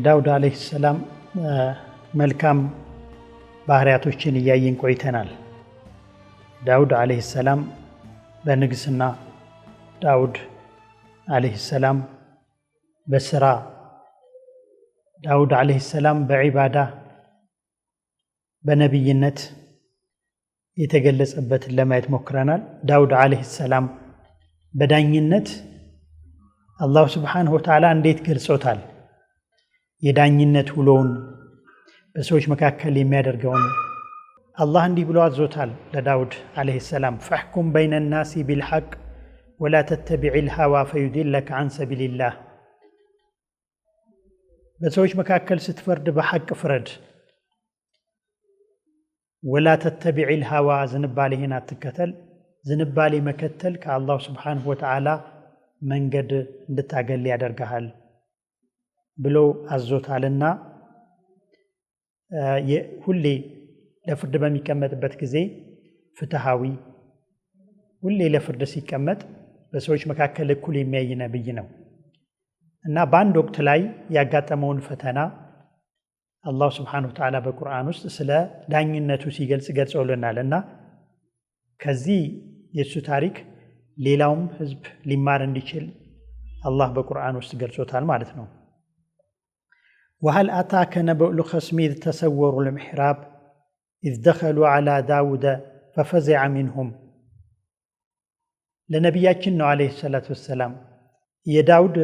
የዳውድ አለይሂ ሰላም መልካም ባህሪያቶችን እያየን ቆይተናል። ዳውድ አለይሂ ሰላም በንግስና፣ ዳውድ አለይሂ ሰላም በስራ፣ ዳውድ አለይሂ ሰላም በዒባዳ በነቢይነት የተገለጸበትን ለማየት ሞክረናል። ዳውድ አለይሂ ሰላም በዳኝነት አላሁ ሱብሓነሁ ወተዓላ እንዴት ገልጾታል? የዳኝነት ውሎውን በሰዎች መካከል የሚያደርገውን አላህ እንዲህ ብሎ አዞታል ለዳውድ አለይሂ ሰላም ፈሕኩም በይነ ናሲ ቢልሐቅ ወላ ተተቢዒል ሀዋ ፈዩዲለከ ዐን ሰቢልላህ። በሰዎች መካከል ስትፈርድ በሐቅ ፍረድ። ወላ ተተቢዒል ሀዋ ዝንባሌህን አትከተል። ዝንባሌ መከተል ከአላሁ ስብሓንሁ ወተዓላ መንገድ እንድታገል ያደርግሃል ብሎ አዞታልና ሁሌ ለፍርድ በሚቀመጥበት ጊዜ ፍትሃዊ፣ ሁሌ ለፍርድ ሲቀመጥ በሰዎች መካከል እኩል የሚያይ ነብይ ነው እና በአንድ ወቅት ላይ ያጋጠመውን ፈተና አላሁ ስብሓንሁ ወተዓላ በቁርአን ውስጥ ስለ ዳኝነቱ ሲገልጽ ገልጾልናል እና ከዚህ የእሱ ታሪክ ሌላውም ህዝብ ሊማር እንዲችል አላህ በቁርአን ውስጥ ገልጾታል ማለት ነው። ወሀል አታከ ነበኡል ኸስሚ ኢዝ ተሰወሩ ልምሕራብ ኢዝ ደኸሉ ዐላ ዳውደ ፈፈዚዐ ሚንሁም። ለነቢያችን ነው ዓለይሂ ሰላቱ ወሰላም የዳውድ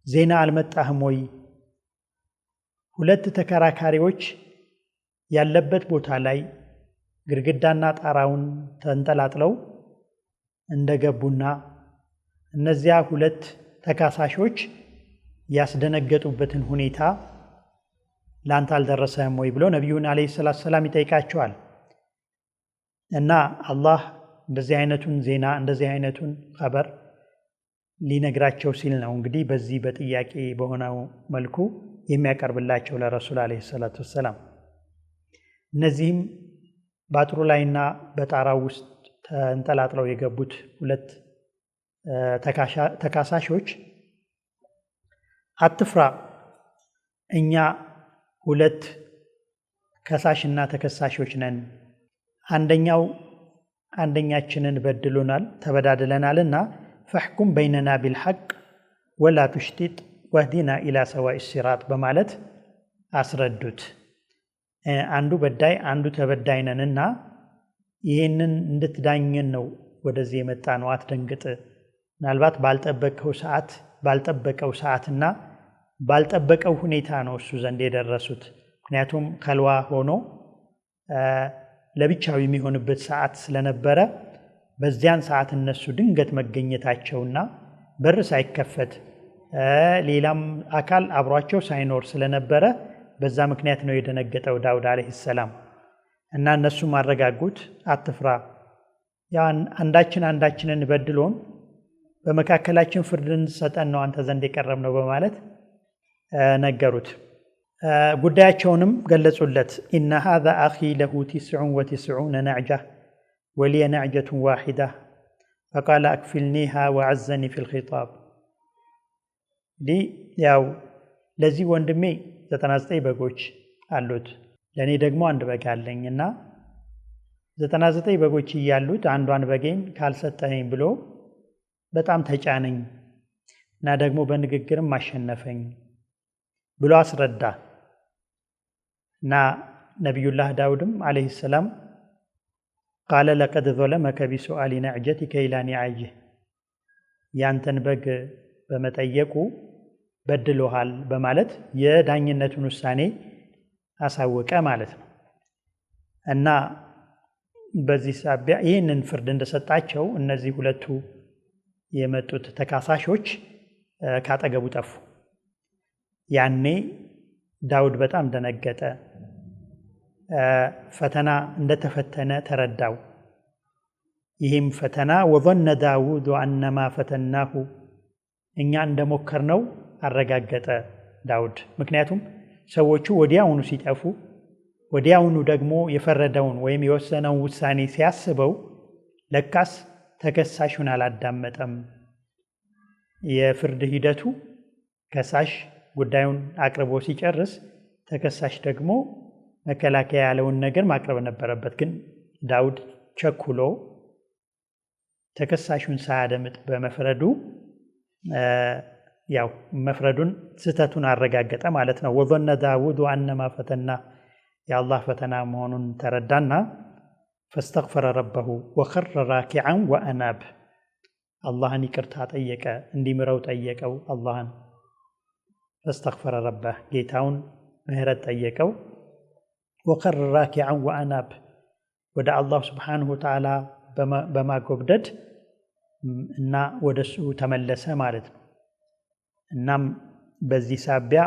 ዜና አልመጣህም ወይ? ሁለት ተከራካሪዎች ያለበት ቦታ ላይ ግድግዳና ጣራውን ተንጠላጥለው እንደገቡና እነዚያ ሁለት ተካሳሾች ያስደነገጡበትን ሁኔታ ላንተ አልደረሰህም ወይ ብሎ ነቢዩን ዓለይሂ ሰላቱ ወሰላም ይጠይቃቸዋል። እና አላህ እንደዚህ አይነቱን ዜና እንደዚህ አይነቱን ኸበር ሊነግራቸው ሲል ነው እንግዲህ በዚህ በጥያቄ በሆነው መልኩ የሚያቀርብላቸው ለረሱል ዓለይሂ ሰላቱ ወሰላም። እነዚህም በአጥሩ ላይና በጣራው ውስጥ ተንጠላጥለው የገቡት ሁለት ተካሳሾች አትፍራ፣ እኛ ሁለት ከሳሽና ተከሳሾች ነን፣ አንደኛችንን በድሎናል ተበዳድለናልና ፈሕኩም በይነና ቢልሐቅ ወላ ቱሽጢጥ ወህዲና ኢላ ሰዋኢ ሲራጥ በማለት አስረዱት። አንዱ በዳይ አንዱ ተበዳይ ነንና ይህንን እንድትዳኘን ነው ወደዚህ የመጣ ነው፣ አትደንግጥ። ምናልባት ባልጠበቀው ሰዓትና ባልጠበቀው ሁኔታ ነው እሱ ዘንድ የደረሱት። ምክንያቱም ከልዋ ሆኖ ለብቻው የሚሆንበት ሰዓት ስለነበረ በዚያን ሰዓት እነሱ ድንገት መገኘታቸውና በር ሳይከፈት ሌላም አካል አብሯቸው ሳይኖር ስለነበረ በዛ ምክንያት ነው የደነገጠው ዳውድ አለይሂ ሰላም። እና እነሱም አረጋጉት፣ አትፍራ፣ ያ አንዳችንን በድሎን በመካከላችን ፍርድ እንድትሰጠን ነው አንተ ዘንድ የቀረብነው በማለት ነገሩት። ጉዳያቸውንም ገለጹለት። ኢነ ሃዛ አኺ ለሁ 99 ነዕጃ ወሊየ ነዕጀቱን ዋሂዳ ፈቃለ አክፊልኒሃ ወዐዘኒ ፊል ኺጣብ። እንግዲህ ያው ለዚህ ወንድሜ 99 በጎች አሉት፣ ለእኔ ደግሞ አንድ በግ አለኝና 99 በጎች እያሉት አንዷን በጌን ካልሰጠኸኝ ብሎ በጣም ተጫነኝ እና ደግሞ በንግግርም አሸነፈኝ ብሎ አስረዳ። እና ነቢዩላህ ዳውድም አለይሂ ሰላም ቃለ ለቀድ ظለመከ ቢሱአሊ ነዕጀቲከ ኢላ ኒዓጅህ፣ ያንተን በግ በመጠየቁ በድሎሃል በማለት የዳኝነቱን ውሳኔ አሳወቀ ማለት ነው። እና በዚህ ሳቢያ ይህንን ፍርድ እንደሰጣቸው እነዚህ ሁለቱ የመጡት ተካሳሾች ካጠገቡ ጠፉ። ያኔ ዳውድ በጣም ደነገጠ። ፈተና እንደተፈተነ ተረዳው። ይህም ፈተና ወظن ዳውድ አነማ ፈተናሁ፣ እኛ እንደሞከርነው አረጋገጠ ዳውድ። ምክንያቱም ሰዎቹ ወዲያውኑ ሲጠፉ ወዲያውኑ ደግሞ የፈረደውን ወይም የወሰነውን ውሳኔ ሲያስበው ለካስ ተከሳሹን አላዳመጠም። የፍርድ ሂደቱ ከሳሽ ጉዳዩን አቅርቦ ሲጨርስ ተከሳሽ ደግሞ መከላከያ ያለውን ነገር ማቅረብ ነበረበት። ግን ዳውድ ቸኩሎ ተከሳሹን ሳያደምጥ በመፍረዱ ያው መፍረዱን ስህተቱን አረጋገጠ ማለት ነው። ወظن داود أنما فتنا የአላህ ፈተና መሆኑን ተረዳና فاستغفر ربه وخر راكعا وأناب አላህን ይቅርታ ጠየቀ፣ እንዲምረው ጠየቀው አላህን። فاستغفر ربه ጌታውን ምህረት ጠየቀው። وخر راكعا وأناب ወደ አላህ ስብሓንሁ ወተዓላ በማጎብደድ እና ወደሱ ተመለሰ ማለት ነው። እናም በዚህ ሳቢያ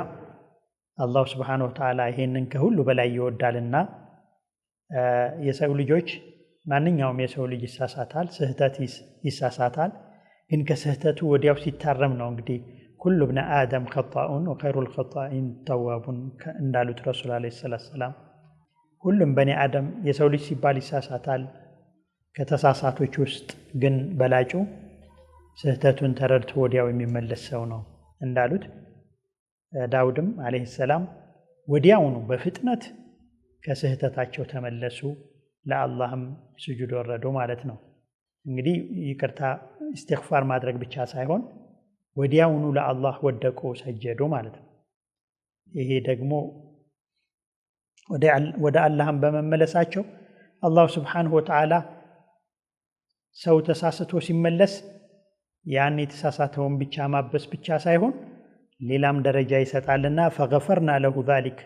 አላህ ስብሓንሁ ወተዓላ ይሄንን ከሁሉ በላይ ይወዳልና የሰው ልጆች ማንኛውም የሰው ልጅ ይሳሳታል፣ ስህተት ይሳሳታል። ግን ከስህተቱ ወዲያው ሲታረም ነው እንግዲህ ኩሉ ብነ አደም ኸጣኡን ወኸይሩል ኸጣኢን ተዋቡን እንዳሉት ረሱል ዓለይሂ ሰላቱ ወሰላም። ሁሉም በኒ አደም የሰው ልጅ ሲባል ይሳሳታል። ከተሳሳቶች ውስጥ ግን በላጩ ስህተቱን ተረድቶ ወዲያው የሚመለስ ሰው ነው እንዳሉት ዳውድም ዓለይሂ ሰላም ወዲያውኑ በፍጥነት ከስህተታቸው ተመለሱ፣ ለአላህም ስጁድ ወረዱ ማለት ነው። እንግዲህ ይቅርታ ኢስቲግፋር ማድረግ ብቻ ሳይሆን ወዲያውኑ ለአላህ ወደቁ፣ ሰጀዱ ማለት ነው። ይሄ ደግሞ ወደ አላህም በመመለሳቸው አላህ ስብሓንሁ ወተዓላ ሰው ተሳስቶ ሲመለስ ያን የተሳሳተውን ብቻ ማበስ ብቻ ሳይሆን ሌላም ደረጃ ይሰጣልና ፈገፈርና ለሁ ዛሊክ።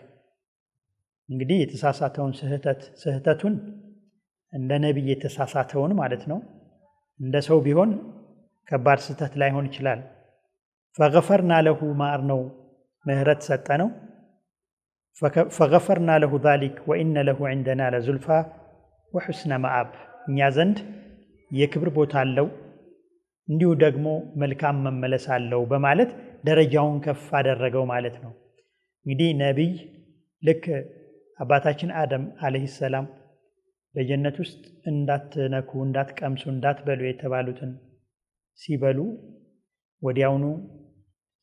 እንግዲህ የተሳሳተውን ስህተቱን እንደ ነቢይ የተሳሳተውን ማለት ነው። እንደ ሰው ቢሆን ከባድ ስህተት ላይሆን ይችላል። ፈገፈርና ለሁ ማር ነው፣ ምህረት ሰጠ ነው። ፈገፈርና ለሁ ዛሊክ ወኢነ ለሁ ዒንደና ለዙልፋ ወሑስነ መአብ። እኛ ዘንድ የክብር ቦታ አለው እንዲሁ ደግሞ መልካም መመለስ አለው በማለት ደረጃውን ከፍ አደረገው ማለት ነው። እንግዲህ ነቢይ ልክ አባታችን አደም ዓለይሂ ሰላም በጀነት ውስጥ እንዳትነኩ፣ እንዳትቀምሱ፣ እንዳትበሉ የተባሉትን ሲበሉ ወዲያውኑ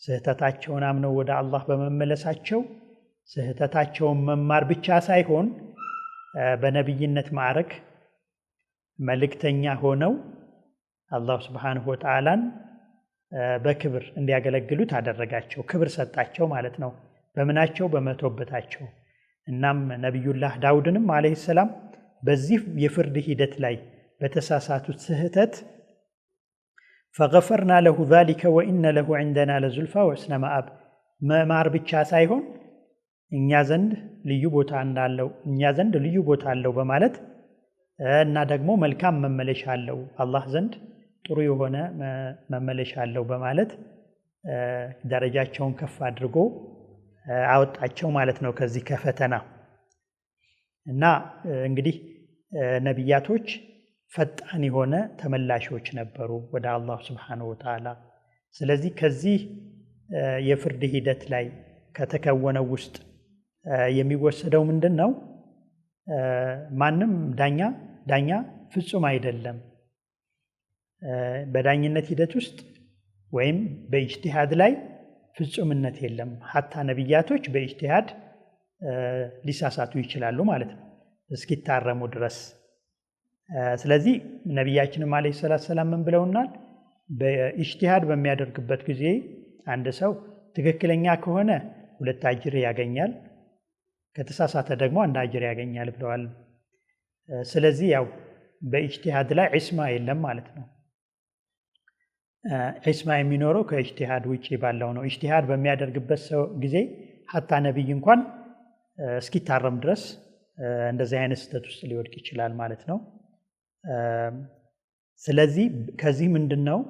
ስህተታቸውን አምነው ወደ አላህ በመመለሳቸው ስህተታቸውን መማር ብቻ ሳይሆን በነቢይነት ማዕረግ መልእክተኛ ሆነው አላህ ስብሓንሁ ወተዓላን በክብር እንዲያገለግሉት አደረጋቸው። ክብር ሰጣቸው ማለት ነው። በምናቸው? በመቶበታቸው። እናም ነቢዩላህ ዳውድንም ዓለይሂ ሰላም በዚህ የፍርድ ሂደት ላይ በተሳሳቱት ስህተት ፈገፈርና ለሁ ዛሊከ ወኢነ ለሁ ዒንደና ለዙልፋ ወሑስነ መአብ መማር ብቻ ሳይሆን እኛ ዘንድ ልዩ ቦታ አለው በማለት እና ደግሞ መልካም መመለሻ አለው፣ አላህ ዘንድ ጥሩ የሆነ መመለሻ አለው በማለት ደረጃቸውን ከፍ አድርጎ አወጣቸው ማለት ነው ከዚህ ከፈተና። እና እንግዲህ ነቢያቶች ፈጣን የሆነ ተመላሾች ነበሩ ወደ አላህ ስብሓንሁ ወተዓላ። ስለዚህ ከዚህ የፍርድ ሂደት ላይ ከተከወነው ውስጥ የሚወሰደው ምንድን ነው? ማንም ዳኛ ፍጹም አይደለም። በዳኝነት ሂደት ውስጥ ወይም በኢጅቲሃድ ላይ ፍጹምነት የለም። ሐታ ነቢያቶች በኢጅቲሃድ ሊሳሳቱ ይችላሉ ማለት ነው እስኪታረሙ ድረስ። ስለዚህ ነቢያችንም ዓለይሂ ሰላቱ ወሰላም ምን ብለውናል? በኢጅቲሃድ በሚያደርግበት ጊዜ አንድ ሰው ትክክለኛ ከሆነ 2 አጅር ያገኛል፣ ከተሳሳተ ደግሞ 1 አጅር ያገኛል ብለዋል። ስለዚህ ያው በኢጅቲሃድ ላይ ዒስማ የለም ማለት ነው። ዒስማ የሚኖረው ከኢጅቲሃድ ውጪ ባለው ነው። ኢጅቲሃድ በሚያደርግበት ሰው ጊዜ ሐታ ነቢይ እንኳን እስኪታረም ድረስ እንደዚህ አይነት ስህተት ውስጥ ሊወድቅ ይችላል ማለት ነው። ስለዚህ ከዚህ ምንድን ነው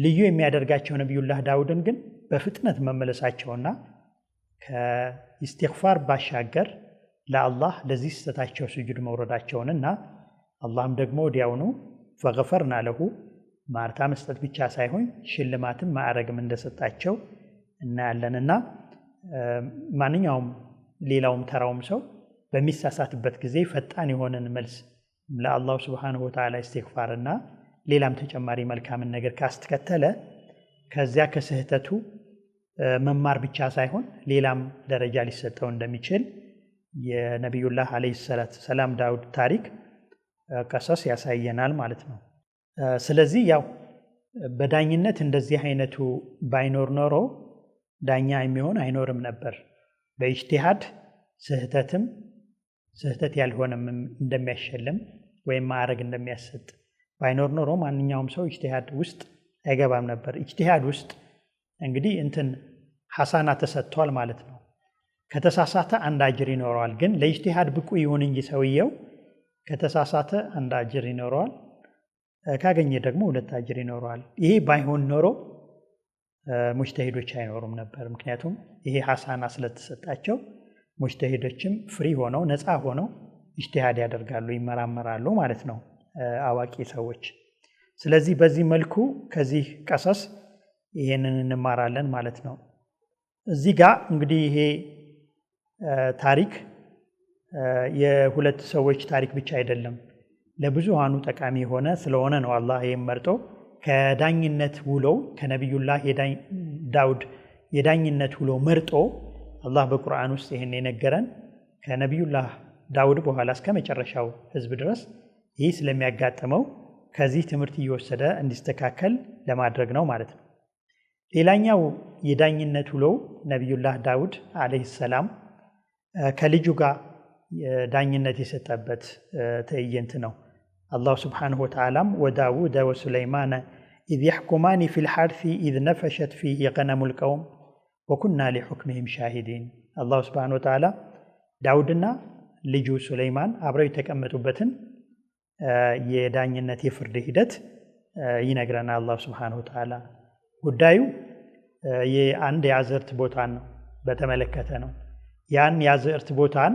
ልዩ የሚያደርጋቸው ነቢዩላህ ዳውድን ግን በፍጥነት መመለሳቸውና ከኢስቲግፋር ባሻገር ለአላህ ለዚህ ስህተታቸው ስጁድ መውረዳቸውንና አላህም ደግሞ ወዲያውኑ ፈገፈርና ለሁ ማርታ መስጠት ብቻ ሳይሆን ሽልማትም ማዕረግም እንደሰጣቸው እናያለንና ማንኛውም ሌላውም ተራውም ሰው በሚሳሳትበት ጊዜ ፈጣን የሆነን መልስ ለአላሁ ስብሓንሁ ወተዓላ ኢስቲግፋርና ሌላም ተጨማሪ መልካምን ነገር ካስተከተለ ከዚያ ከስህተቱ መማር ብቻ ሳይሆን ሌላም ደረጃ ሊሰጠው እንደሚችል የነቢዩላህ አለይሂ ሰላም ዳውድ ታሪክ ቀሰስ ያሳየናል ማለት ነው። ስለዚህ ያው በዳኝነት እንደዚህ አይነቱ ባይኖር ኖሮ ዳኛ የሚሆን አይኖርም ነበር። በኢጅቲሃድ ስህተት ያልሆነም እንደሚያሸልም ወይም ማዕረግ እንደሚያሰጥ ባይኖር ኖሮ ማንኛውም ሰው ኢጅቲሃድ ውስጥ አይገባም ነበር። ኢጅቲሃድ ውስጥ እንግዲህ ሐሳና ተሰጥቷል ማለት ነው። ከተሳሳተ አንድ አጅር ይኖረዋል። ግን ለኢጅቲሃድ ብቁ ይሁን እንጂ ሰውየው ከተሳሳተ አንድ አጅር ይኖረዋል፣ ካገኘ ደግሞ 2 አጅር ይኖረዋል። ይሄ ባይሆን ኖሮ ሙጅተሂዶች አይኖሩም ነበር። ምክንያቱም ይሄ ሐሳና ስለተሰጣቸው ሙጅተሂዶችም ፍሪ ሆነው ነፃ ሆነው ኢጅቲሃድ ያደርጋሉ፣ ይመራመራሉ ማለት ነው አዋቂ ሰዎች። ስለዚህ በዚህ መልኩ ከዚህ ቀሰስ ይሄንን እንማራለን ማለት ነው። እዚህ ጋር እንግዲህ ይሄ ታሪክ የሁለት ሰዎች ታሪክ ብቻ አይደለም፣ ለብዙሃኑ ጠቃሚ የሆነ ስለሆነ ነው አላህ ይሄን መርጦ ከዳኝነት ውሎ ከነቢዩላህ ዳውድ የዳኝነት ውሎ መርጦ አላህ በቁርአን ውስጥ ይሄን የነገረን ከነቢዩላህ ዳውድ በኋላ እስከ መጨረሻው ህዝብ ድረስ ይህ ስለሚያጋጥመው ከዚህ ትምህርት እየወሰደ እንዲስተካከል ለማድረግ ነው ማለት ነው። ሌላኛው የዳኝነት ውሎ ነቢዩላህ ዳውድ አለይሂ ሰላም ከልጁ ጋር ዳኝነት የሰጠበት ትዕይንት ነው። አላሁ ስብሓነሁ ወተዓላም ወዳውደ ወሱለይማነ ኢዝ የሕኩማኒ ፊል ሐርሲ ኢዝ ነፈሸት ፊህ ገነሙል ቀውም ወኩና ሊሑክምህም ሻሂዲን። አላሁ ስብሓነሁ ወተዓላ ዳውድና ልጁ ሱለይማን አብረው የተቀመጡበትን የዳኝነት የፍርድ ሂደት ይነግረናል አላሁ ስብሓነሁ ወተዓላ። ጉዳዩ የአንድ የአዝርት ቦታን በተመለከተ ነው። ያን የአዝርት ቦታን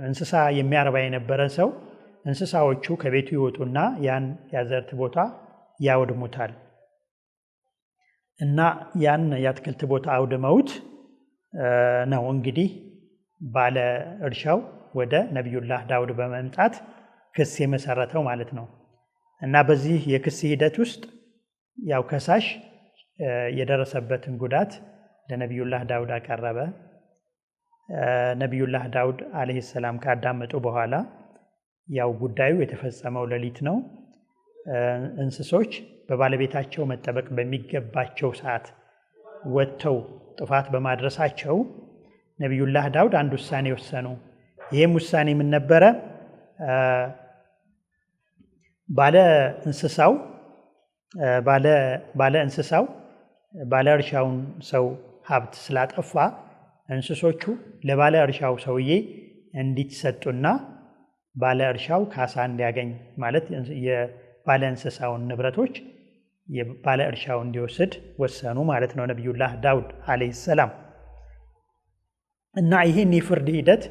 እንስሳ የሚያረባ የነበረ ሰው እንስሳዎቹ ከቤቱ ይወጡና ያን የአዝርት ቦታ ያወድሙታል እና ያን የአትክልት ቦታ አውድመውት ነው እንግዲህ ባለ እርሻው ወደ ነቢዩላህ ዳውድ በመምጣት ክስ የመሰረተው ማለት ነው። እና በዚህ የክስ ሂደት ውስጥ ያው ከሳሽ የደረሰበትን ጉዳት ለነቢዩላህ ዳውድ አቀረበ። ነቢዩላህ ዳውድ አለይሂ ሰላም ካዳመጡ በኋላ ያው ጉዳዩ የተፈጸመው ሌሊት ነው። እንስሶች በባለቤታቸው መጠበቅ በሚገባቸው ሰዓት ወጥተው ጥፋት በማድረሳቸው ነቢዩላህ ዳውድ አንድ ውሳኔ ወሰኑ። ይህም ውሳኔ ምን ነበረ? ባለ እርሻውን ሰው ሀብት ስላጠፋ እንስሶቹ ለባለ እርሻው ሰውዬ እንዲሰጡና ባለ እርሻው ካሳ እንዲያገኝ ማለት የባለ እንስሳውን ንብረቶች የባለ እርሻው እንዲወስድ ወሰኑ ማለት ነው ነቢዩላህ ዳውድ አለይሂ ሰላም። እና ይህን የፍርድ ሂደት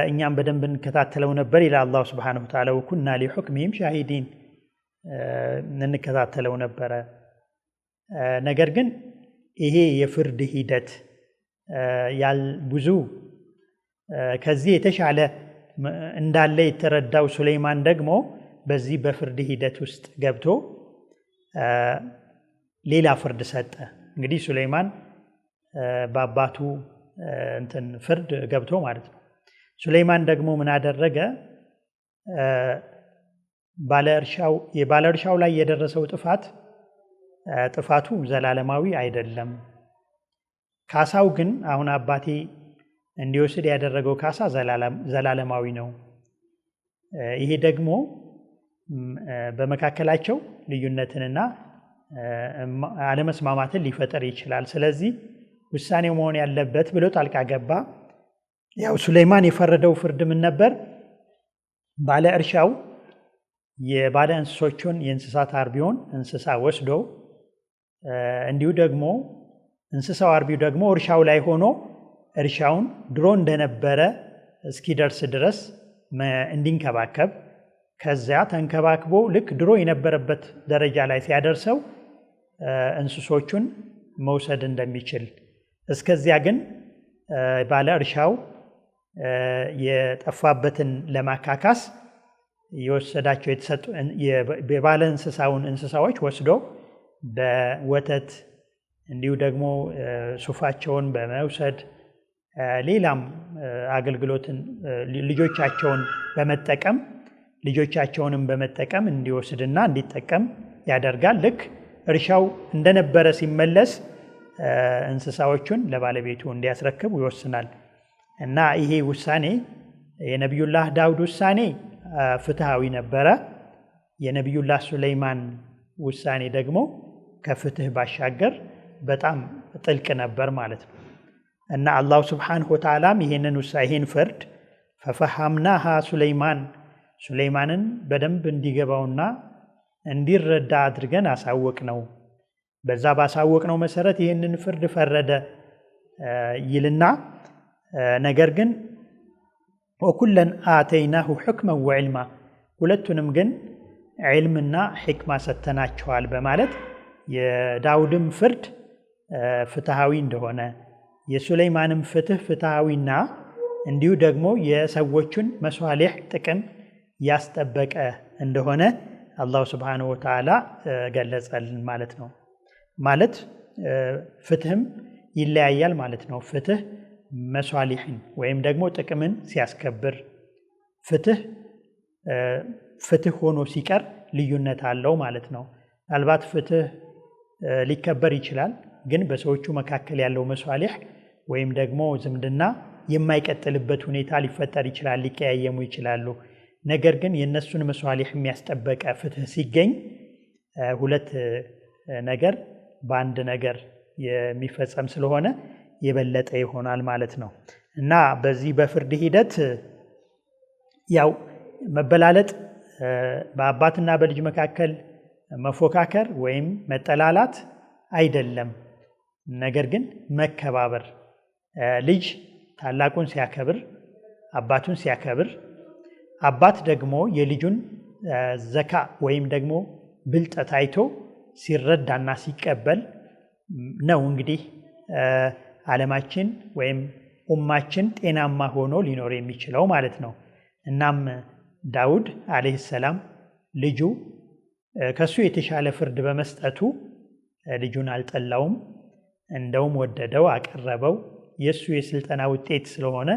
እኛም በደንብ እንከታተለው ነበር ይላል አላሁ ስብሓነሁ ወተዓላ ወኩና ሊሑክምህም ሻሂዲን እንከታተለው ነበረ። ነገር ግን ይሄ የፍርድ ሂደት ብዙ ከዚህ የተሻለ እንዳለ የተረዳው ሱለይማን ደግሞ በዚህ በፍርድ ሂደት ውስጥ ገብቶ ሌላ ፍርድ ሰጠ። እንግዲህ ሱለይማን በአባቱ ፍርድ ገብቶ ማለት ነው። ሱለይማን ደግሞ ምን አደረገ? የባለ እርሻው ላይ የደረሰው ጥፋቱ ዘላለማዊ አይደለም። ካሳው ግን አሁን አባቴ እንዲወስድ ያደረገው ካሳ ዘላለማዊ ነው። ይሄ ደግሞ በመካከላቸው ልዩነትንና አለመስማማትን ሊፈጠር ይችላል። ስለዚህ ውሳኔው መሆን ያለበት ብሎ ጣልቃ ገባ። ያው ሱለይማን የፈረደው ፍርድ ምን ነበር? ባለ እርሻው የባለ እንስሶቹን የእንስሳት አርቢውን እንስሳ ወስዶ እንዲሁ ደግሞ እንስሳው አርቢው ደግሞ እርሻው ላይ ሆኖ እርሻውን ድሮ እንደነበረ እስኪደርስ ድረስ እንዲንከባከብ፣ ከዚያ ተንከባክቦ ልክ ድሮ የነበረበት ደረጃ ላይ ሲያደርሰው እንስሶቹን መውሰድ እንደሚችል፣ እስከዚያ ግን ባለ እርሻው የጠፋበትን ለማካካስ የወሰዳቸው የተሰጡ የባለ እንስሳውን እንስሳዎች ወስዶ በወተት እንዲሁ ደግሞ ሱፋቸውን በመውሰድ ሌላም አገልግሎትን ልጆቻቸውንም በመጠቀም እንዲወስድና እንዲጠቀም ያደርጋል። ልክ እርሻው እንደነበረ ሲመለስ እንስሳዎቹን ለባለቤቱ እንዲያስረክብ ይወስናል። እና ይሄ ውሳኔ የነቢዩላህ ዳውድ ውሳኔ ፍትሃዊ ነበረ። የነቢዩላህ ሱለይማን ውሳኔ ደግሞ ከፍትህ ባሻገር በጣም ጥልቅ ነበር ማለት ነው። እና አላሁ ስብሓንሁ ወተዓላም ይሄን ፍርድ ፈፈሃምናሃ ሱለይማንን በደንብ እንዲገባውና እንዲረዳ አድርገን አሳወቅ ነው። በዛ ባሳወቅ ነው መሰረት ይህንን ፍርድ ፈረደ ይልና ነገር ግን ወኩለን አተይናሁ ሕክመን ወዕልማ ሁለቱንም ግን ዕልምና ሕክማ ሰተናቸዋል በማለት የዳውድም ፍርድ ፍትሃዊ እንደሆነ የሱለይማንም ፍትህ ፍትሃዊና እንዲሁ ደግሞ የሰዎቹን መስዋዕሊህ ጥቅም ያስጠበቀ እንደሆነ አላሁ ስብሓነሁ ወተዓላ ገለጸልን ማለት ነው። ማለት ፍትህም ይለያያል ማለት ነው። ፍትህ መስዋዕሊህን ወይም ደግሞ ጥቅምን ሲያስከብር፣ ፍትህ ሆኖ ሲቀር ልዩነት አለው ማለት ነው። ምናልባት ፍትህ ሊከበር ይችላል፣ ግን በሰዎቹ መካከል ያለው መስዋዕሊህ ወይም ደግሞ ዝምድና የማይቀጥልበት ሁኔታ ሊፈጠር ይችላል፣ ሊቀያየሙ ይችላሉ። ነገር ግን የእነሱን መስዋዕሊህ የሚያስጠበቀ ፍትህ ሲገኝ ሁለት ነገር በአንድ ነገር የሚፈጸም ስለሆነ የበለጠ ይሆናል ማለት ነው። እና በዚህ በፍርድ ሂደት ያው መበላለጥ፣ በአባትና በልጅ መካከል መፎካከር ወይም መጠላላት አይደለም። ነገር ግን መከባበር፣ ልጅ ታላቁን ሲያከብር፣ አባቱን ሲያከብር፣ አባት ደግሞ የልጁን ዘካ ወይም ደግሞ ብልጠት አይቶ ሲረዳና ሲቀበል ነው እንግዲህ ዓለማችን ወይም ኡማችን ጤናማ ሆኖ ሊኖር የሚችለው ማለት ነው። እናም ዳውድ አለይሂ ሰላም ልጁ ከሱ የተሻለ ፍርድ በመስጠቱ ልጁን አልጠላውም፣ እንደውም ወደደው፣ አቀረበው። የሱ የስልጠና ውጤት ስለሆነ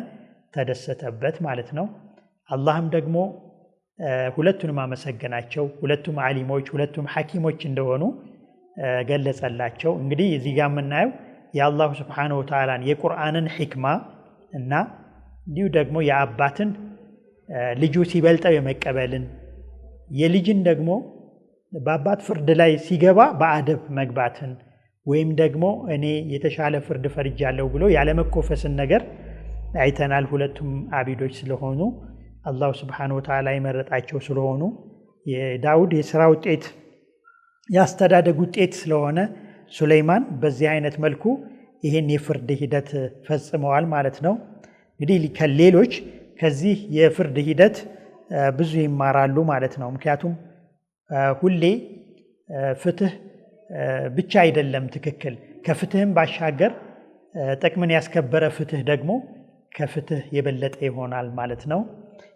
ተደሰተበት ማለት ነው። አላህም ደግሞ ሁለቱንም አመሰገናቸው። ሁለቱም ዓሊሞች፣ ሁለቱም ሐኪሞች እንደሆኑ ገለጸላቸው። እንግዲህ እዚህ ጋር የምናየው የአላሁ ስብሓነሁ ወተዓላን የቁርአንን ሕክማ እና እንዲሁ ደግሞ የአባትን ልጁ ሲበልጠው የመቀበልን የልጅን ደግሞ በአባት ፍርድ ላይ ሲገባ በአደብ መግባትን ወይም ደግሞ እኔ የተሻለ ፍርድ ፈርጃለሁ ብሎ ያለመኮፈስን ነገር አይተናል። ሁለቱም አቢዶች ስለሆኑ አላሁ ስብሓነሁ ወተዓላ የመረጣቸው ስለሆኑ የዳውድ የሥራ ውጤት የአስተዳደግ ውጤት ስለሆነ ሱለይማን በዚህ አይነት መልኩ ይህን የፍርድ ሂደት ፈጽመዋል ማለት ነው። እንግዲህ ከሌሎች ከዚህ የፍርድ ሂደት ብዙ ይማራሉ ማለት ነው። ምክንያቱም ሁሌ ፍትህ ብቻ አይደለም ትክክል፣ ከፍትህም ባሻገር ጥቅምን ያስከበረ ፍትህ ደግሞ ከፍትህ የበለጠ ይሆናል ማለት ነው።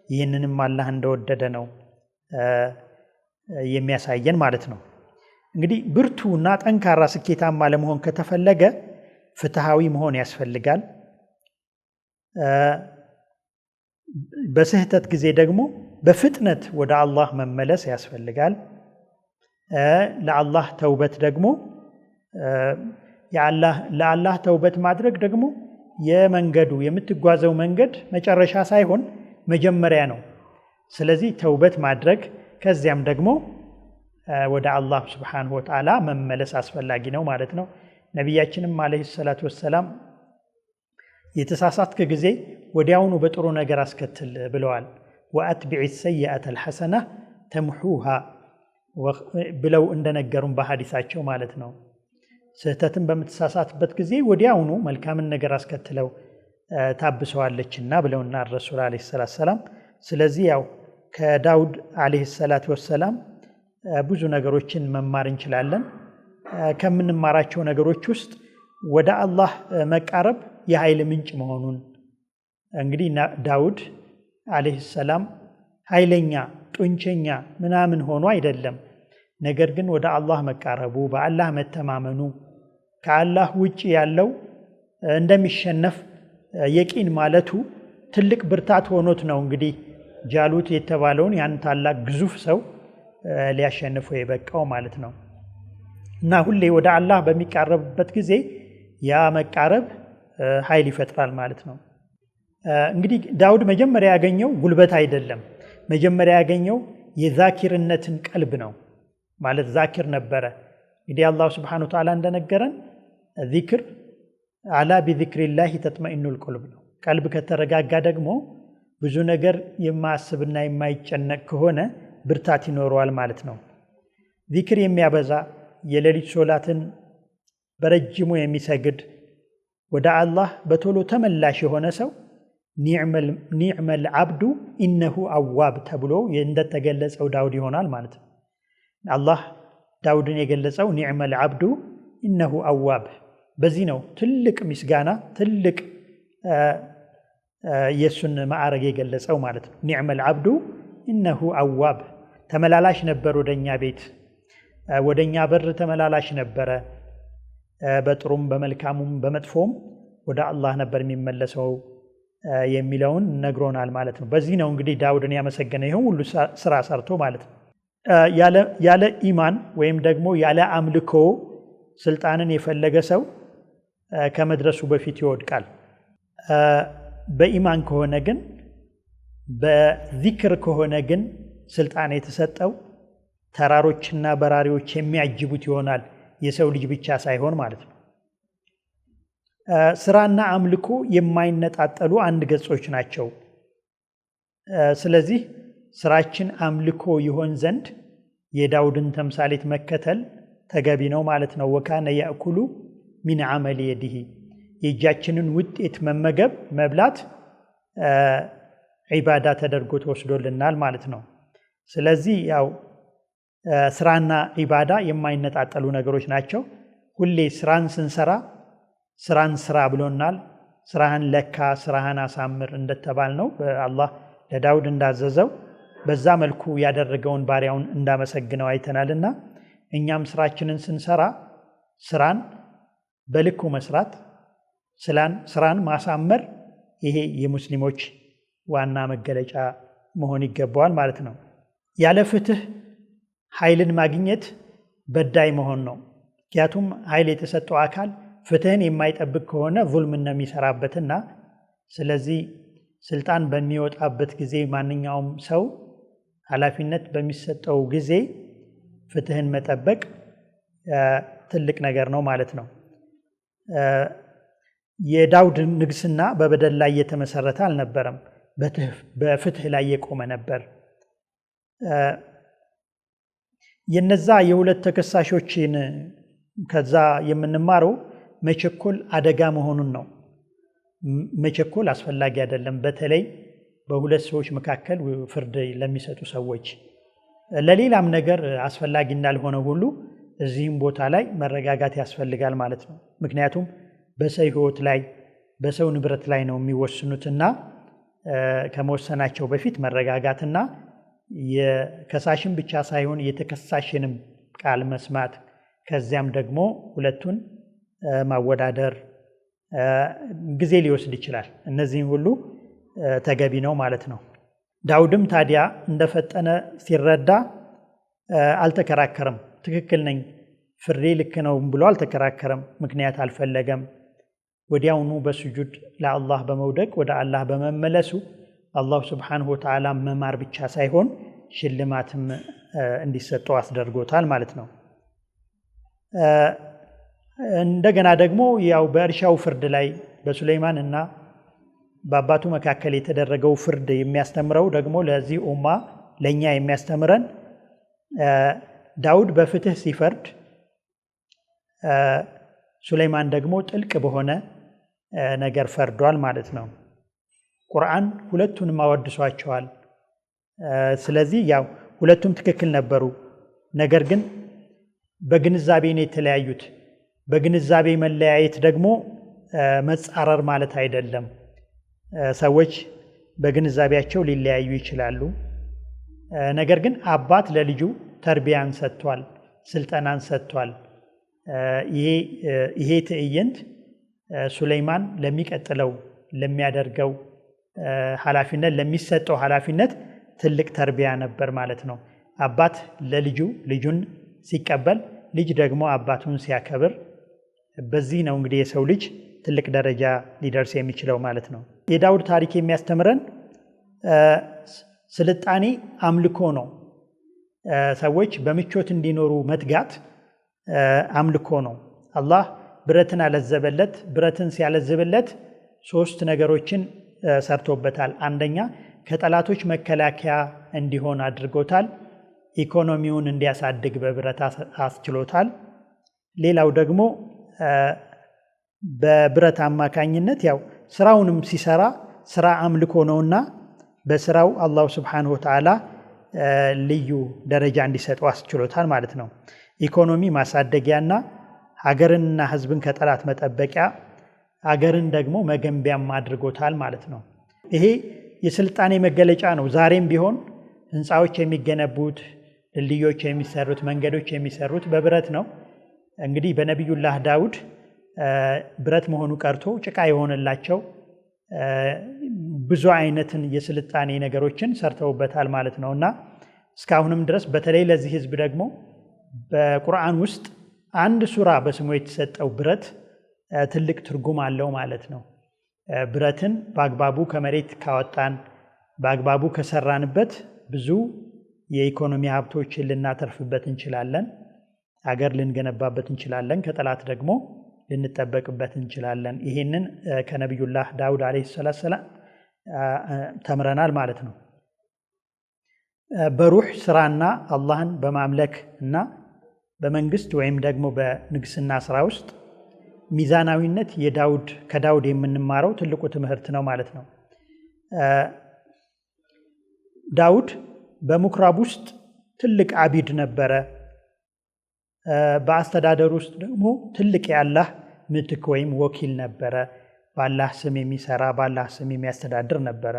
ይህንንም አላህ እንደወደደ ነው የሚያሳየን ማለት ነው። እንግዲህ ብርቱና ጠንካራ ስኬታማ ለመሆን ከተፈለገ ፍትሃዊ መሆን ያስፈልጋል። በስህተት ጊዜ ደግሞ በፍጥነት ወደ አላህ መመለስ ያስፈልጋል። ለአላህ ተውበት ደግሞ ለአላህ ተውበት ማድረግ ደግሞ የምትጓዘው መንገድ መጨረሻ ሳይሆን መጀመሪያ ነው። ስለዚህ ተውበት ማድረግ ከዚያም ደግሞ ወደ አላህ ስብሓንሁ ወተዓላ መመለስ አስፈላጊ ነው ማለት ነው። ነቢያችንም ዓለይሂ ሰላቱ ወሰላም የተሳሳትክ ጊዜ ወዲያውኑ በጥሩ ነገር አስከትል ብለዋል። ወአትቢዕ ሰይአተ አልሐሰና ተምሑሃ ብለው እንደነገሩን በሐዲሳቸው ማለት ነው። ስህተትን በምትሳሳትበት ጊዜ ወዲያውኑ መልካምን ነገር አስከትለው ታብሰዋለችና ብለውና ረሱል ዓለይሂ ሰላቱ ወሰላም። ስለዚህ ያው ከዳውድ ዓለይሂ ሰላቱ ወሰላም ብዙ ነገሮችን መማር እንችላለን። ከምንማራቸው ነገሮች ውስጥ ወደ አላህ መቃረብ የኃይል ምንጭ መሆኑን እንግዲህ ዳውድ ዓለይሂ ሰላም ኃይለኛ ጡንቸኛ ምናምን ሆኖ አይደለም። ነገር ግን ወደ አላህ መቃረቡ በአላህ መተማመኑ ከአላህ ውጪ ያለው እንደሚሸነፍ የቂን ማለቱ ትልቅ ብርታት ሆኖት ነው እንግዲህ ጃሉት የተባለውን ያን ታላቅ ግዙፍ ሰው ሊያሸንፈው የበቃው ማለት ነው። እና ሁሌ ወደ አላህ በሚቃረብበት ጊዜ ያ መቃረብ ኃይል ይፈጥራል ማለት ነው። እንግዲህ ዳውድ መጀመሪያ ያገኘው ጉልበት አይደለም። መጀመሪያ ያገኘው የዛኪርነትን ቀልብ ነው ማለት ዛኪር ነበረ። እንግዲህ አላህ ሱብሓነሁ ወተዓላ እንደነገረን ዚክር አላ ቢዚክሪላሂ ተጥመኢኑል ቁሉብ ነው። ቀልብ ከተረጋጋ ደግሞ ብዙ ነገር የማያስብና የማይጨነቅ ከሆነ ብርታት ይኖረዋል ማለት ነው። ዚክር የሚያበዛ የሌሊት ሶላትን በረጅሙ የሚሰግድ ወደ አላህ በቶሎ ተመላሽ የሆነ ሰው ኒዕመል አብዱ ኢነሁ አዋብ ተብሎ እንደተገለጸው ዳውድ ይሆናል ማለት ነው። አላህ ዳውድን የገለጸው ኒዕመል አብዱ ኢነሁ አዋብ፣ በዚህ ነው ትልቅ ምስጋና ትልቅ የሱን ማዕረግ የገለጸው ማለት ነው። ኒዕመል አብዱ ኢነሁ አዋብ፣ ተመላላሽ ነበር ወደኛ ቤት ወደኛ በር ተመላላሽ ነበረ። በጥሩም በመልካሙም በመጥፎም ወደ አላህ ነበር የሚመለሰው የሚለውን ነግሮናል ማለት ነው። በዚህ ነው እንግዲህ ዳውድን ያመሰገነ ይሁን ሁሉ ስራ ሰርቶ ማለት ነው። ያለ ኢማን ወይም ደግሞ ያለ አምልኮ ስልጣንን የፈለገ ሰው ከመድረሱ በፊት ይወድቃል። በኢማን ከሆነ ግን በዚክር ከሆነ ግን ስልጣን የተሰጠው ተራሮችና በራሪዎች የሚያጅቡት ይሆናል፣ የሰው ልጅ ብቻ ሳይሆን ማለት ነው። ስራና አምልኮ የማይነጣጠሉ አንድ ገጾች ናቸው። ስለዚህ ስራችን አምልኮ ይሆን ዘንድ የዳውድን ተምሳሌት መከተል ተገቢ ነው ማለት ነው። ወካነ ያእኩሉ ሚን ዐመሊ የዲሂ፣ የእጃችንን ውጤት መመገብ መብላት ዒባዳ ተደርጎ ተወስዶልናል ማለት ነው። ስለዚህ ያው ስራና ዒባዳ የማይነጣጠሉ ነገሮች ናቸው። ሁሌ ስራን ስንሰራ ስራን ስራ ብሎናል። ስራህን ለካ ስራህን አሳምር እንደተባል ነው አላህ ለዳውድ እንዳዘዘው በዛ መልኩ ያደረገውን ባሪያውን እንዳመሰግነው አይተናልና እኛም ስራችንን ስንሰራ ስራን በልኩ መስራት ስራን ማሳመር ይሄ የሙስሊሞች ዋና መገለጫ መሆን ይገባዋል ማለት ነው። ያለ ፍትህ ኃይልን ማግኘት በዳይ መሆን ነው። ምክንያቱም ኃይል የተሰጠው አካል ፍትህን የማይጠብቅ ከሆነ ዙልምን ነው የሚሰራበትና ስለዚህ ስልጣን በሚወጣበት ጊዜ ማንኛውም ሰው ኃላፊነት በሚሰጠው ጊዜ ፍትህን መጠበቅ ትልቅ ነገር ነው ማለት ነው። የዳውድ ንግስና በበደል ላይ የተመሰረተ አልነበረም፣ በፍትህ ላይ የቆመ ነበር። የነዛ የሁለት ተከሳሾችን ከዛ የምንማረው መቸኮል አደጋ መሆኑን ነው። መቸኮል አስፈላጊ አይደለም፣ በተለይ በሁለት ሰዎች መካከል ፍርድ ለሚሰጡ ሰዎች። ለሌላም ነገር አስፈላጊ እንዳልሆነ ሁሉ እዚህም ቦታ ላይ መረጋጋት ያስፈልጋል ማለት ነው። ምክንያቱም በሰው ሕይወት ላይ በሰው ንብረት ላይ ነው የሚወስኑትና ከመወሰናቸው በፊት መረጋጋትና የከሳሽን ብቻ ሳይሆን የተከሳሽንም ቃል መስማት ከዚያም ደግሞ ሁለቱን ማወዳደር ጊዜ ሊወስድ ይችላል። እነዚህን ሁሉ ተገቢ ነው ማለት ነው። ዳውድም ታዲያ እንደፈጠነ ሲረዳ አልተከራከረም። ትክክል ነኝ ፍርዴ ልክ ነው ብሎ አልተከራከረም። ምክንያት አልፈለገም። ወዲያውኑ በስጁድ ለአላህ በመውደቅ ወደ አላህ በመመለሱ አላሁ ስብሓንሁ ወተዓላ መማር ብቻ ሳይሆን ሽልማትም እንዲሰጠው አስደርጎታል ማለት ነው። እንደገና ደግሞ ያው በእርሻው ፍርድ ላይ በሱለይማን እና በአባቱ መካከል የተደረገው ፍርድ የሚያስተምረው ደግሞ ለዚህ ኡማ ለኛ የሚያስተምረን ዳውድ በፍትህ ሲፈርድ ሱለይማን ደግሞ ጥልቅ በሆነ ነገር ፈርዷል ማለት ነው። ቁርአን ሁለቱንም አወድሷቸዋል። ስለዚህ ያው ሁለቱም ትክክል ነበሩ። ነገር ግን በግንዛቤ ነው የተለያዩት። በግንዛቤ መለያየት ደግሞ መጻረር ማለት አይደለም። ሰዎች በግንዛቤያቸው ሊለያዩ ይችላሉ። ነገር ግን አባት ለልጁ ተርቢያን ሰጥቷል፣ ስልጠናን ሰጥቷል። ይሄ ትዕይንት ሱለይማን ለሚቀጥለው ለሚያደርገው ኃላፊነት ለሚሰጠው ኃላፊነት ትልቅ ተርቢያ ነበር ማለት ነው። አባት ለልጁ ልጁን ሲቀበል፣ ልጅ ደግሞ አባቱን ሲያከብር፣ በዚህ ነው እንግዲህ የሰው ልጅ ትልቅ ደረጃ ሊደርስ የሚችለው ማለት ነው። የዳውድ ታሪክ የሚያስተምረን ስልጣኔ አምልኮ ነው። ሰዎች በምቾት እንዲኖሩ መትጋት አምልኮ ነው። አላህ ብረትን አለዘበለት። ብረትን ሲያለዝብለት 3 ነገሮችን ሰርቶበታል። አንደኛ ከጠላቶች መከላከያ እንዲሆን አድርጎታል። ኢኮኖሚውን እንዲያሳድግ በብረት አስችሎታል። ሌላው ደግሞ በብረት አማካኝነት ያው ስራውንም ሲሰራ ስራ አምልኮ ነውና በስራው አላሁ ስብሓነሁ ወተዓላ ልዩ ደረጃ እንዲሰጠው አስችሎታል ማለት ነው። ኢኮኖሚ ማሳደጊያና ሀገርንና ህዝብን ከጠላት መጠበቂያ፣ ሀገርን ደግሞ መገንቢያም አድርጎታል ማለት ነው። ይሄ የስልጣኔ መገለጫ ነው። ዛሬም ቢሆን ህንፃዎች የሚገነቡት፣ ድልድዮች የሚሰሩት፣ መንገዶች የሚሰሩት በብረት ነው። እንግዲህ በነቢዩላህ ዳውድ ብረት መሆኑ ቀርቶ ጭቃ የሆነላቸው ብዙ አይነትን የስልጣኔ ነገሮችን ሰርተውበታል ማለት ነውና እስካሁንም ድረስ በተለይ ለዚህ ህዝብ ደግሞ በቁርአን ውስጥ አንድ ሱራ በስሙ የተሰጠው ብረት ትልቅ ትርጉም አለው ማለት ነው። ብረትን በአግባቡ ከመሬት ካወጣን፣ በአግባቡ ከሰራንበት ብዙ የኢኮኖሚ ሀብቶችን ልናተርፍበት እንችላለን። ሀገር ልንገነባበት እንችላለን። ከጠላት ደግሞ ልንጠበቅበት እንችላለን። ይሄንን ከነቢዩላህ ዳውድ አለይሂ ሰላም ተምረናል ማለት ነው። በሩህ ስራና አላህን በማምለክ እና በመንግስት ወይም ደግሞ በንግስና ስራ ውስጥ ሚዛናዊነት ከዳውድ የምንማረው ትልቁ ትምህርት ነው ማለት ነው። ዳውድ በምኩራብ ውስጥ ትልቅ አቢድ ነበረ። በአስተዳደር ውስጥ ደግሞ ትልቅ የአላህ ምትክ ወይም ወኪል ነበረ። በአላህ ስም የሚሰራ በአላህ ስም የሚያስተዳድር ነበረ።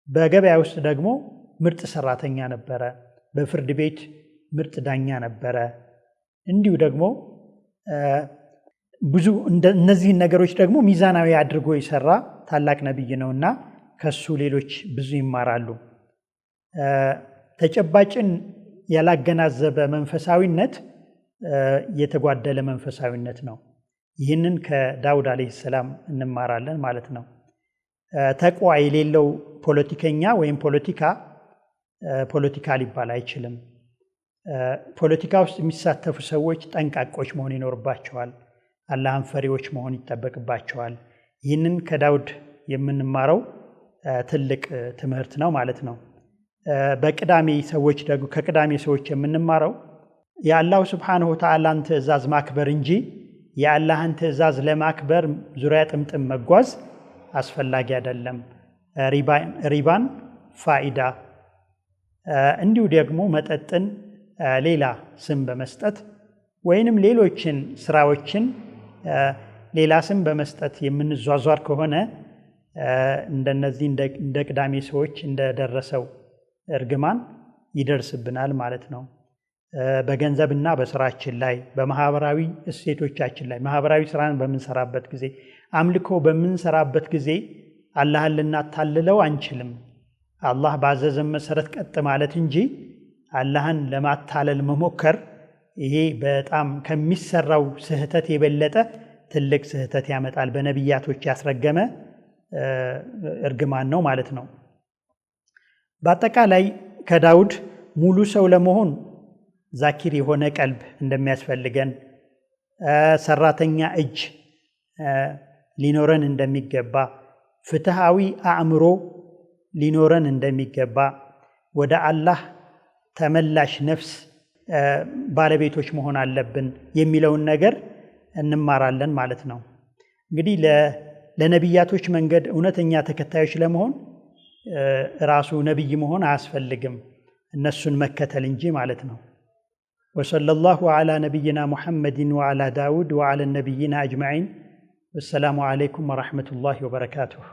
በገበያ ውስጥ ደግሞ ምርጥ ሰራተኛ ነበረ። በፍርድ ቤት ምርጥ ዳኛ ነበረ። እንዲሁ ደግሞ ብዙ እነዚህን ነገሮች ደግሞ ሚዛናዊ አድርጎ የሰራ ታላቅ ነብይ ነውና ከሱ ሌሎች ብዙ ይማራሉ። ተጨባጭን ያላገናዘበ መንፈሳዊነት የተጓደለ መንፈሳዊነት ነው። ይህንን ከዳውድ አለይሂ ሰላም እንማራለን ማለት ነው። ተቅዋ የሌለው ፖለቲከኛ ወይም ፖለቲካ ሊባል አይችልም። ፖለቲካ ውስጥ የሚሳተፉ ሰዎች ጠንቃቆች መሆን ይኖርባቸዋል። አላህን ፈሪዎች መሆን ይጠበቅባቸዋል። ይህንን ከዳውድ የምንማረው ትልቅ ትምህርት ነው ማለት ነው። ከቅዳሜ ሰዎች የምንማረው የአላሁ ስብሓነሁ ወተዓላን ትእዛዝ ማክበር እንጂ የአላህን ትእዛዝ ለማክበር ዙሪያ ጥምጥም መጓዝ አስፈላጊ አይደለም። ሪባን ፋኢዳ፣ እንዲሁ ደግሞ መጠጥን ሌላ ስም በመስጠት ወይንም ሌሎችን ስራዎችን ሌላ ስም በመስጠት የምንዟዟር ከሆነ እንደነዚህ እንደ ቅዳሜ ሰዎች እንደደረሰው እርግማን ይደርስብናል ማለት ነው። በገንዘብና በስራችን ላይ፣ በማህበራዊ እሴቶቻችን ላይ፣ ማህበራዊ ስራን በምንሰራበት ጊዜ፣ አምልኮ በምንሰራበት ጊዜ አላህን ልናታልለው አንችልም። አላህ ባዘዘን መሰረት ቀጥ ማለት እንጂ አላህን ለማታለል መሞከር ይሄ በጣም ከሚሰራው ስህተት የበለጠ ትልቅ ስህተት ያመጣል። በነቢያቶች ያስረገመ እርግማን ነው ማለት ነው። በአጠቃላይ ከዳውድ ሙሉ ሰው ለመሆን ዛኪር የሆነ ቀልብ እንደሚያስፈልገን፣ ሰራተኛ እጅ ሊኖረን እንደሚገባ፣ ፍትሃዊ አእምሮ ሊኖረን እንደሚገባ፣ ወደ አላህ ተመላሽ ነፍስ ባለቤቶች መሆን አለብን የሚለውን ነገር እንማራለን ማለት ነው። እንግዲህ ለነቢያቶች መንገድ እውነተኛ ተከታዮች ለመሆን ራሱ ነቢይ መሆን አያስፈልግም፣ እነሱን መከተል እንጂ ማለት ነው። ወሰለላሁ ዐላ ነቢይና ሙሐመድን ወዐላ ዳውድ ወዐላ ነቢይና አጅመዒን። ወሰላሙ ዐለይኩም ወረሕመቱላሂ ወበረካቱሁ።